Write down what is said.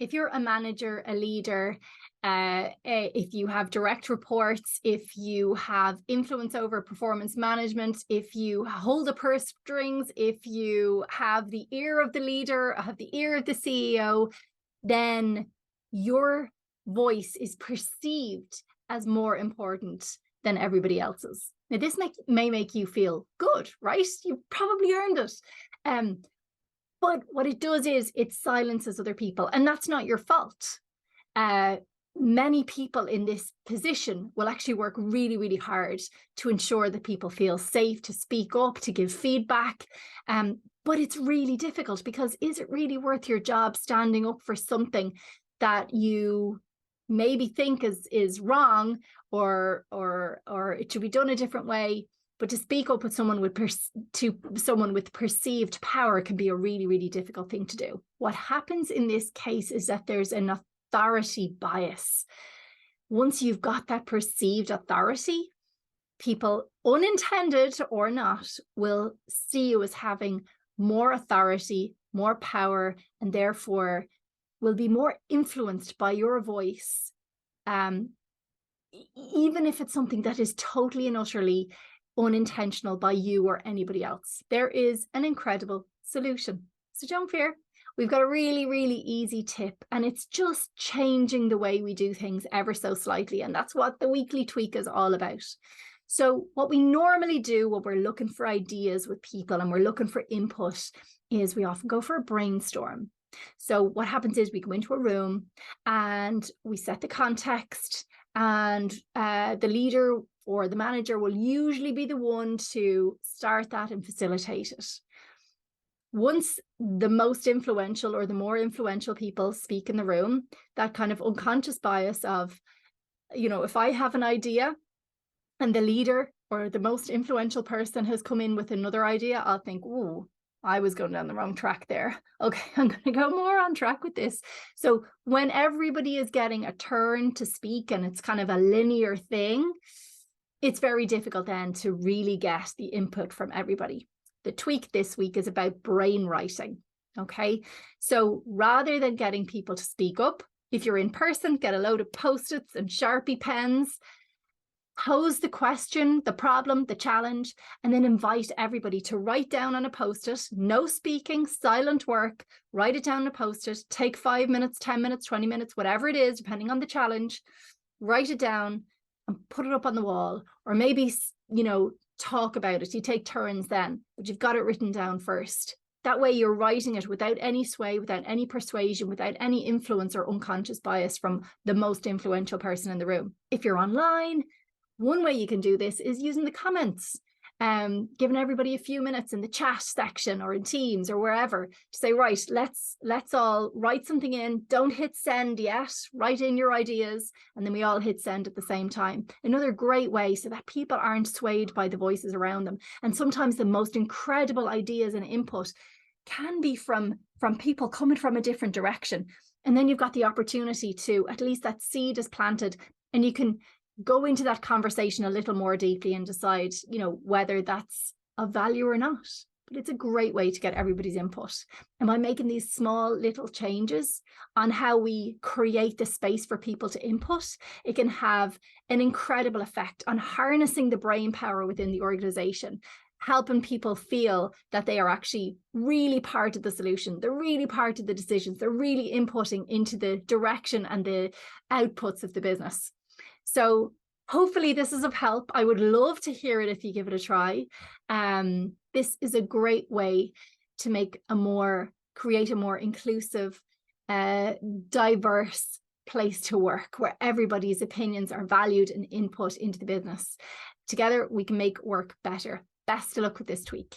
If you're a manager, a leader, if you have direct reports, if you have influence over performance management, if you hold the purse strings, if you have the ear of the leader, have the ear of the CEO, then your voice is perceived as more important than everybody else's. Now, this may make you feel good, right? You probably earned it. But what it does is it silences other people, and that's not your fault. Many people in this position will actually work really, really hard to ensure that people feel safe to speak up, to give feedback. But it's really difficult, because is it really worth your job standing up for something that you maybe think is wrong, or it should be done a different way? But to speak up with someone with perceived power can be a really, really difficult thing to do. What happens in this case is that there's an authority bias. Once you've got that perceived authority, people, unintended or not, will see you as having more authority, more power, and therefore will be more influenced by your voice, even if it's something that is totally and utterly unintentional by you or anybody else. There is an incredible solution. So don't fear. We've got a really, really easy tip, and it's just changing the way we do things ever so slightly. And that's what the weekly tweak is all about. So what we normally do when we're looking for ideas with people and we're looking for input is we often go for a brainstorm. So what happens is we go into a room and we set the context, and the leader or the manager will usually be the one to start that and facilitate it. Once the most influential or the more influential people speak in the room, that kind of unconscious bias of, if I have an idea and the leader or the most influential person has come in with another idea, I'll think, ooh, I was going down the wrong track there. Okay, I'm going to go more on track with this. So when everybody is getting a turn to speak and it's kind of a linear thing, it's very difficult then to really get the input from everybody. The tweak this week is about brainwriting. Okay, so rather than getting people to speak up, if you're in person, get a load of Post-its and Sharpie pens, pose the question, the problem, the challenge, and then invite everybody to write down on a Post-it. No speaking, silent work. Write it down on a Post-it. Take 5 minutes, 10 minutes, 20 minutes, whatever it is, depending on the challenge. Write it down and put it up on the wall, or maybe, talk about it. You take turns then, but you've got it written down first. That way you're writing it without any sway, without any persuasion, without any influence or unconscious bias from the most influential person in the room. If you're online, one way you can do this is using the comments, giving everybody a few minutes in the chat section or in Teams or wherever to say, right, let's all write something in. Don't hit send yet. Write in your ideas, and then we all hit send at the same time. Another great way so that people aren't swayed by the voices around them. And sometimes the most incredible ideas and input can be from people coming from a different direction. And then you've got the opportunity to, at least that seed is planted, and you can go into that conversation a little more deeply and decide, whether that's of value or not. But it's a great way to get everybody's input. And by making these small little changes on how we create the space for people to input, it can have an incredible effect on harnessing the brain power within the organization, helping people feel that they are actually really part of the solution. They're really part of the decisions. They're really inputting into the direction and the outputs of the business. So hopefully this is of help. I would love to hear it if you give it a try. This is a great way to create a more inclusive, diverse place to work, where everybody's opinions are valued and input into the business. Together, we can make work better. Best of luck with this tweak.